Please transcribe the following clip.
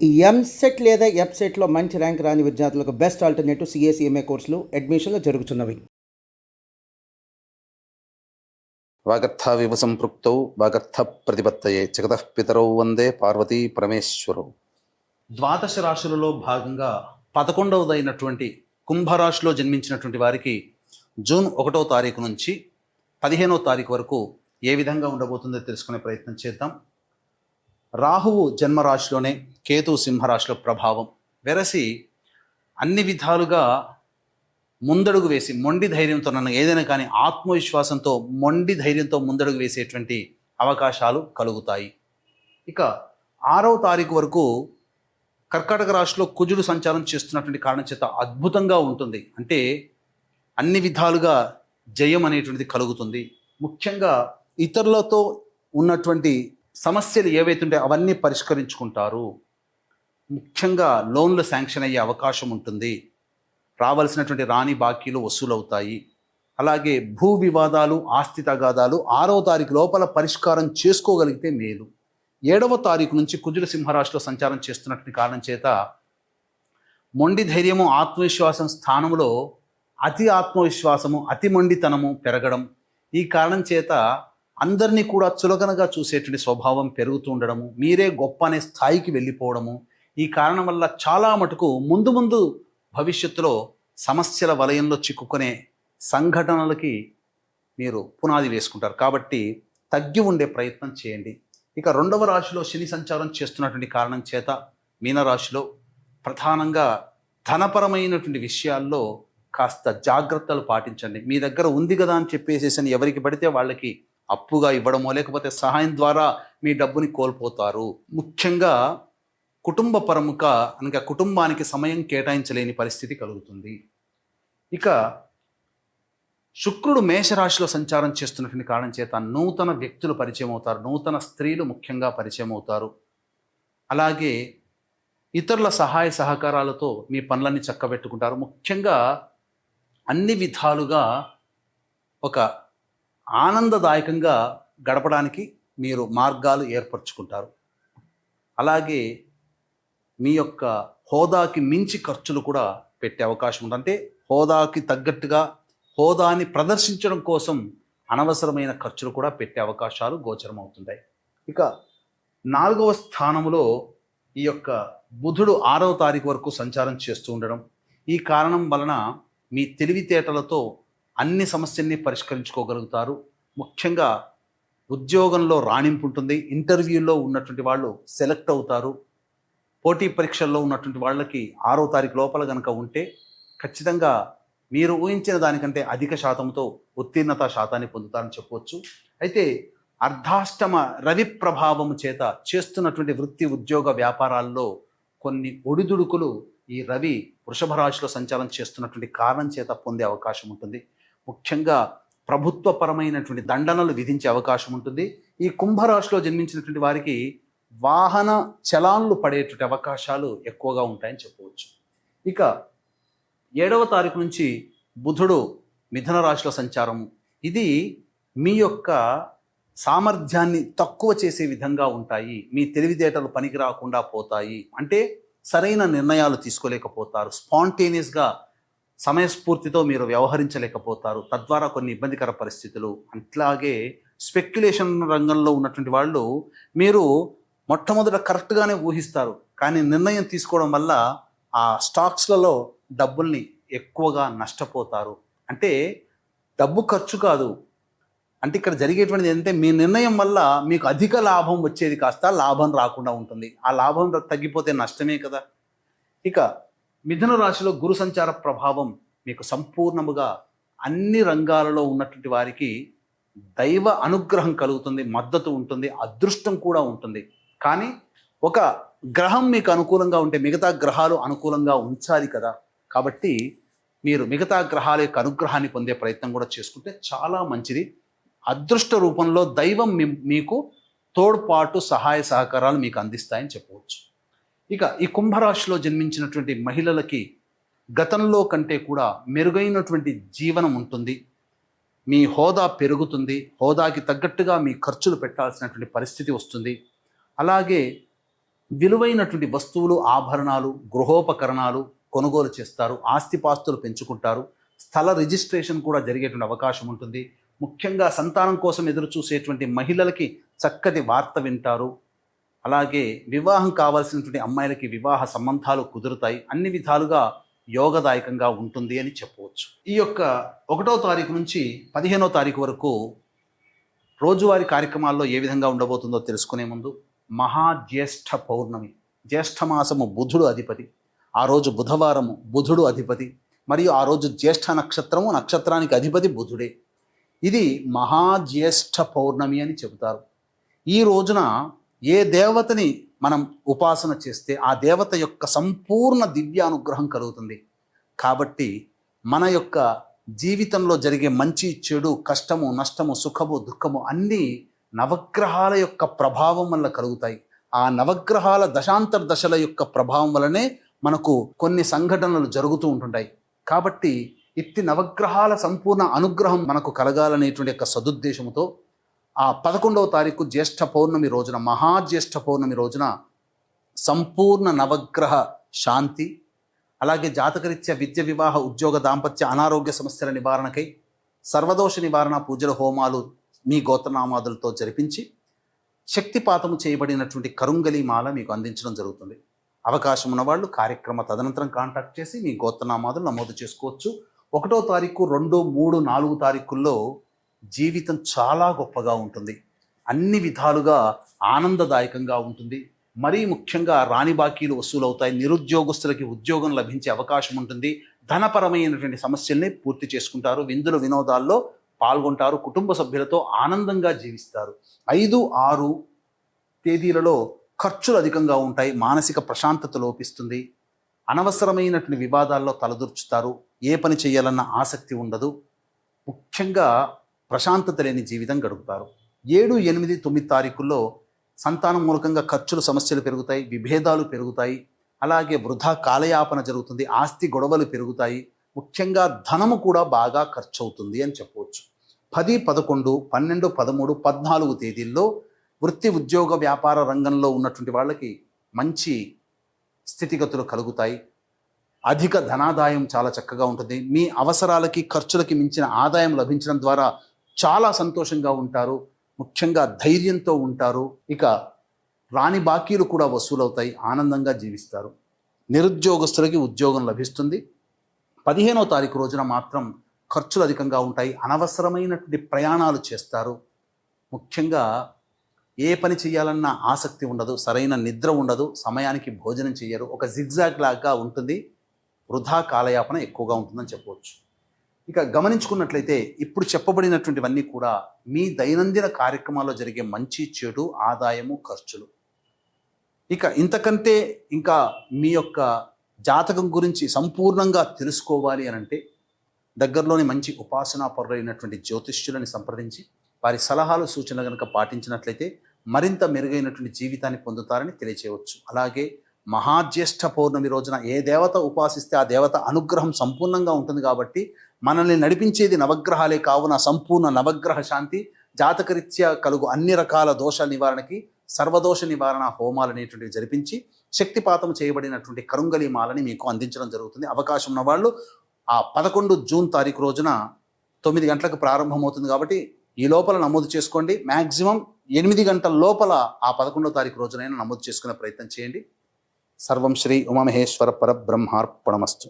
ఈ ఎంసెట్ లేదా ఎఫ్సెట్‌లో మంచి ర్యాంక్ రాని విద్యార్థులకు బెస్ట్ ఆల్టర్‌నేటివ్ సీఏ కోర్సులు అడ్మిషన్‌లు జరుగుతున్నవి. వాగర్థావివ సంపృక్తౌ వాగర్థ ప్రతిపత్తయే జగతః పితరౌ వందే పార్వతీ పరమేశ్వరౌ. ద్వాదశ రాశులలో భాగంగా 11వదైనటువంటి కుంభరాశిలో జన్మించినటువంటి వారికి జూన్ 1వ తారీఖు నుంచి 15వ తారీఖు వరకు ఏ విధంగా ఉండబోతుందో తెలుసుకునే ప్రయత్నం చేద్దాం. రాహువు జన్మరాశిలోనే, కేతువు సింహరాశిలో ప్రభావం వెరసి అన్ని విధాలుగా ముందడుగు వేసి మొండి ధైర్యంతో, నన్ను ఏదైనా కానీ ఆత్మవిశ్వాసంతో మొండి ధైర్యంతో ముందడుగు వేసేటువంటి అవకాశాలు కలుగుతాయి. ఇక 6వ తారీఖు వరకు కర్కాటక రాశిలో కుజుడు సంచారం చేస్తున్నటువంటి కారణం చేత అద్భుతంగా ఉంటుంది. అంటే అన్ని విధాలుగా జయం అనేటువంటిది కలుగుతుంది. ముఖ్యంగా ఇతరులతో ఉన్నటువంటి సమస్యలు ఏవైతే ఉంటాయో అవన్నీ పరిష్కరించుకుంటారు. ముఖ్యంగా లోన్లు శాంక్షన్ అయ్యే అవకాశం ఉంటుంది. రావాల్సినటువంటి రాని బాకీలు వసూలవుతాయి. అలాగే భూ వివాదాలు, ఆస్తి తగాదాలు 6వ తారీఖు లోపల పరిష్కారం చేసుకోగలిగితే మేలు. 7వ తారీఖు నుంచి కుజుడు సింహరాశిలో సంచారం చేస్తున్నటువంటి కారణం చేత మొండి ధైర్యము, ఆత్మవిశ్వాసం స్థానంలో అతి ఆత్మవిశ్వాసము, అతి మొండితనము పెరగడం, ఈ కారణం చేత అందరినీ కూడా చులకనగా చూసేటువంటి స్వభావం పెరుగుతూ ఉండడము, మీరే గొప్ప అనే స్థాయికి వెళ్ళిపోవడము, ఈ కారణం వల్ల చాలా మటుకు ముందు భవిష్యత్తులో సమస్యల వలయంలో చిక్కుకునే సంఘటనలకి మీరు పునాది వేసుకుంటారు. కాబట్టి తగ్గి ఉండే ప్రయత్నం చేయండి. ఇక 2వ రాశిలో శని సంచారం చేస్తున్నటువంటి కారణం చేత మీనరాశిలో ప్రధానంగా ధనపరమైనటువంటి విషయాల్లో కాస్త జాగ్రత్తలు పాటించండి. మీ దగ్గర ఉంది కదా అని చెప్పేసేసి ఎవరికి పడితే వాళ్ళకి అప్పుగా ఇవ్వడమో లేకపోతే సహాయం ద్వారా మీ డబ్బుని కోల్పోతారు. ముఖ్యంగా కుటుంబ పరముగా అనగా కుటుంబానికి సమయం కేటాయించలేని పరిస్థితి కలుగుతుంది. ఇక శుక్రుడు మేషరాశిలో సంచారం చేస్తున్నటువంటి కారణం చేత నూతన వ్యక్తులు పరిచయం అవుతారు, నూతన స్త్రీలు ముఖ్యంగా పరిచయం అవుతారు. అలాగే ఇతరుల సహాయ సహకారాలతో మీ పనులన్నీ చక్కబెట్టుకుంటారు. ముఖ్యంగా అన్ని విధాలుగా ఒక ఆనందదాయకంగా గడపడానికి మీరు మార్గాలు ఏర్పరచుకుంటారు. అలాగే మీ యొక్క హోదాకి మించి ఖర్చులు కూడా పెట్టే అవకాశం ఉంది. అంటే హోదాకి తగ్గట్టుగా హోదాని ప్రదర్శించడం కోసం అనవసరమైన ఖర్చులు కూడా పెట్టే అవకాశాలు గోచరం అవుతుంటాయి. ఇక 4వ స్థానంలో ఈ యొక్క బుధుడు 6వ తారీఖు వరకు సంచారం చేస్తూ ఉండడం, ఈ కారణం వలన మీ తెలివితేటలతో అన్ని సమస్యల్ని పరిష్కరించుకోగలుగుతారు. ముఖ్యంగా ఉద్యోగంలో రాణింపు ఉంటుంది. ఇంటర్వ్యూలో ఉన్నటువంటి వాళ్ళు సెలెక్ట్ అవుతారు. పోటీ పరీక్షల్లో ఉన్నటువంటి వాళ్ళకి 6వ తారీఖు లోపల కనుక ఉంటే ఖచ్చితంగా మీరు ఊహించిన దానికంటే అధిక శాతంతో ఉత్తీర్ణత శాతాన్ని పొందుతారని చెప్పవచ్చు. అయితే అర్ధాష్టమ రవి ప్రభావము చేత చేస్తున్నటువంటి వృత్తి, ఉద్యోగ, వ్యాపారాల్లో కొన్ని ఒడిదుడుకులు ఈ రవి వృషభ రాశిలో సంచారం చేస్తున్నటువంటి కారణం చేత పొందే అవకాశం ఉంటుంది. ముఖ్యంగా ప్రభుత్వపరమైనటువంటి దండనలు విధించే అవకాశం ఉంటుంది. ఈ కుంభరాశిలో జన్మించినటువంటి వారికి వాహన చలాన్లు పడేటువంటి అవకాశాలు ఎక్కువగా ఉంటాయని చెప్పవచ్చు. ఇక 7వ తారీఖు నుంచి బుధుడు మిథున రాశిలో సంచారము, ఇది మీ యొక్క సామర్థ్యాన్ని తక్కువ చేసే విధంగా ఉంటాయి. మీ తెలివితేటలు పనికి రాకుండా పోతాయి. అంటే సరైన నిర్ణయాలు తీసుకోలేకపోతారు. స్పాంటేనియస్గా సమయస్ఫూర్తితో మీరు వ్యవహరించలేకపోతారు. తద్వారా కొన్ని ఇబ్బందికర పరిస్థితులు. అట్లాగే స్పెక్యులేషన్ రంగంలో ఉన్నటువంటి వాళ్ళు మీరు మొట్టమొదట కరెక్ట్గానే ఊహిస్తారు, కానీ నిర్ణయం తీసుకోవడం వల్ల ఆ స్టాక్స్లలో డబ్బుల్ని ఎక్కువగా నష్టపోతారు. అంటే డబ్బు ఖర్చు కాదు, అంటే ఇక్కడ జరిగేటువంటిది ఏంటంటే మీ నిర్ణయం వల్ల మీకు అధిక లాభం వచ్చేది కాస్త లాభం రాకుండా ఉంటుంది. ఆ లాభం తగ్గిపోతే నష్టమే కదా. ఇక మిథున రాశిలో గురు సంచార ప్రభావం మీకు సంపూర్ణముగా అన్ని రంగాలలో ఉన్నటువంటి వారికి దైవ అనుగ్రహం కలుగుతుంది, మద్దతు ఉంటుంది, అదృష్టం కూడా ఉంటుంది. కానీ ఒక గ్రహం మీకు అనుకూలంగా ఉంటే మిగతా గ్రహాలు అనుకూలంగా ఉంచాలి కదా. కాబట్టి మీరు మిగతా గ్రహాల యొక్క అనుగ్రహాన్ని పొందే ప్రయత్నం కూడా చేసుకుంటే చాలా మంచిది. అదృష్ట రూపంలో దైవం మీకు తోడ్పాటు, సహాయ సహకారాలు మీకు అందిస్తాయని చెప్పవచ్చు. ఇక ఈ కుంభరాశిలో జన్మించినటువంటి మహిళలకి గతంలో కంటే కూడా మెరుగైనటువంటి జీవనం ఉంటుంది. మీ హోదా పెరుగుతుంది. హోదాకి తగ్గట్టుగా మీ ఖర్చులు పెట్టాల్సినటువంటి పరిస్థితి వస్తుంది. అలాగే విలువైనటువంటి వస్తువులు, ఆభరణాలు, గృహోపకరణాలు కొనుగోలు చేస్తారు. ఆస్తిపాస్తులు పెంచుకుంటారు. స్థల రిజిస్ట్రేషన్ కూడా జరిగేటువంటి అవకాశం ఉంటుంది. ముఖ్యంగా సంతానం కోసం ఎదురు చూసేటువంటి మహిళలకి చక్కటి వార్త వింటారు. అలాగే వివాహం కావాల్సినటువంటి అమ్మాయిలకి వివాహ సంబంధాలు కుదురుతాయి. అన్ని విధాలుగా యోగదాయకంగా ఉంటుంది అని చెప్పవచ్చు. ఈ యొక్క 1వ తారీఖు నుంచి 15వ తారీఖు వరకు రోజువారీ కార్యక్రమాల్లో ఏ విధంగా ఉండబోతుందో తెలుసుకునే ముందు, మహాజ్యేష్ఠ పౌర్ణమి, జ్యేష్ఠమాసము బుధుడు అధిపతి, ఆ రోజు బుధవారము బుధుడు అధిపతి, మరియు ఆ రోజు జ్యేష్ఠ నక్షత్రము, నక్షత్రానికి అధిపతి బుధుడే. ఇది మహాజ్యేష్ఠ పౌర్ణమి అని చెబుతారు. ఈ రోజున ఏ దేవతని మనం ఉపాసన చేస్తే ఆ దేవత యొక్క సంపూర్ణ దివ్య అనుగ్రహం కలుగుతుంది. కాబట్టి మన యొక్క జీవితంలో జరిగే మంచి, చెడు, కష్టము, నష్టము, సుఖము, దుఃఖము అన్నీ నవగ్రహాల యొక్క ప్రభావం వల్ల కలుగుతాయి. ఆ నవగ్రహాల దశాంతర్దశల యొక్క ప్రభావం వల్లనే మనకు కొన్ని సంఘటనలు జరుగుతూ ఉంటుంటాయి. కాబట్టి ఇట్టి నవగ్రహాల సంపూర్ణ అనుగ్రహం మనకు కలగాలనేటువంటి యొక్క సదుద్దేశంతో ఆ 11వ తారీఖు జ్యేష్ఠ పౌర్ణమి రోజున, మహాజ్యేష్ఠ పౌర్ణమి రోజున సంపూర్ణ నవగ్రహ శాంతి, అలాగే జాతకరీత్యా విద్య, వివాహ, ఉద్యోగ, దాంపత్య, అనారోగ్య సమస్యల నివారణకై సర్వదోష నివారణ పూజల, హోమాలు మీ గోత్రనామాదులతో జరిపించి శక్తిపాతము చేయబడినటువంటి కరుంగలి మాల మీకు అందించడం జరుగుతుంది. అవకాశం ఉన్నవాళ్ళు కార్యక్రమ తదనంతరం కాంటాక్ట్ చేసి మీ గోత్రనామాదులు నమోదు చేసుకోవచ్చు. 1వ తారీఖు, 2, 3, 4 తారీఖుల్లో జీవితం చాలా గొప్పగా ఉంటుంది. అన్ని విధాలుగా ఆనందదాయకంగా ఉంటుంది. మరీ ముఖ్యంగా రాని బాకీలు వసూలవుతాయి. నిరుద్యోగస్తులకి ఉద్యోగం లభించే అవకాశం ఉంటుంది. ధనపరమైనటువంటి సమస్యల్ని పూర్తి చేసుకుంటారు. విందులు, వినోదాల్లో పాల్గొంటారు. కుటుంబ సభ్యులతో ఆనందంగా జీవిస్తారు. 5, 6 తేదీలలో ఖర్చులు అధికంగా ఉంటాయి. మానసిక ప్రశాంతత లోపిస్తుంది. అనవసరమైనటువంటి వివాదాల్లో తలదూర్చుతారు. ఏ పని చేయాలన్న ఆసక్తి ఉండదు. ముఖ్యంగా ప్రశాంతత లేని జీవితం గడుపుతారు. 7, 8, 9 తారీఖుల్లో సంతానం మూలకంగా ఖర్చులు, సమస్యలు పెరుగుతాయి. విభేదాలు పెరుగుతాయి. అలాగే వృధా కాలయాపన జరుగుతుంది. ఆస్తి గొడవలు పెరుగుతాయి. ముఖ్యంగా ధనము కూడా బాగా ఖర్చు అవుతుంది అని చెప్పవచ్చు. 10, 11, 12, 13, 14 తేదీల్లో వృత్తి, ఉద్యోగ, వ్యాపార రంగంలో ఉన్నటువంటి వాళ్ళకి మంచి స్థితిగతులు కలుగుతాయి. అధిక ధనాదాయం చాలా చక్కగా ఉంటుంది. మీ అవసరాలకి, ఖర్చులకి మించిన ఆదాయం లభించడం ద్వారా చాలా సంతోషంగా ఉంటారు. ముఖ్యంగా ధైర్యంతో ఉంటారు. ఇక రాని బాకీలు కూడా వసూలవుతాయి. ఆనందంగా జీవిస్తారు. నిరుద్యోగస్తులకి ఉద్యోగం లభిస్తుంది. 15వ తారీఖు రోజున మాత్రం ఖర్చులు అధికంగా ఉంటాయి. అనవసరమైనటువంటి ప్రయాణాలు చేస్తారు. ముఖ్యంగా ఏ పని చేయాలన్న ఆసక్తి ఉండదు. సరైన నిద్ర ఉండదు. సమయానికి భోజనం చేయరు. ఒక జిగ్జాగ్ లాగా ఉంటుంది. వృధా కాలయాపన ఎక్కువగా ఉంటుందని చెప్పవచ్చు. ఇక గమనించుకున్నట్లయితే ఇప్పుడు చెప్పబడినటువంటివన్నీ కూడా మీ దైనందిన కార్యక్రమాల్లో జరిగే మంచి, చెడు, ఆదాయము, ఖర్చులు. ఇక ఇంతకంటే ఇంకా మీ యొక్క జాతకం గురించి సంపూర్ణంగా తెలుసుకోవాలి అని అంటే దగ్గరలోని మంచి ఉపాసనా పరులైనటువంటి జ్యోతిష్యులని సంప్రదించి వారి సలహాలు, సూచనలు కనుక పాటించినట్లయితే మరింత మెరుగైనటువంటి జీవితాన్ని పొందుతారని తెలియచేయవచ్చు. అలాగే మహాజ్యేష్ఠ పౌర్ణమి రోజున ఏ దేవత ఉపాసిస్తే ఆ దేవత అనుగ్రహం సంపూర్ణంగా ఉంటుంది. కాబట్టి మనల్ని నడిపించేది నవగ్రహాలే కావున సంపూర్ణ నవగ్రహ శాంతి, జాతకరీత్యా కలుగు అన్ని రకాల దోష నివారణకి సర్వదోష నివారణ హోమాలు అనేటువంటివి జరిపించి శక్తిపాతం చేయబడినటువంటి కరుంగలి మాలని మీకు అందించడం జరుగుతుంది. అవకాశం ఉన్న వాళ్ళు ఆ 11 జూన్ తారీఖు రోజున 9 గంటలకు ప్రారంభమవుతుంది. కాబట్టి ఈ లోపల నమోదు చేసుకోండి. మ్యాక్సిమం 8 గంటల లోపల ఆ 11వ తారీఖు రోజునైనా నమోదు చేసుకునే ప్రయత్నం చేయండి. సర్వం శ్రీ ఉమామహేశ్వర పరబ్రహ్మార్పణమస్తు.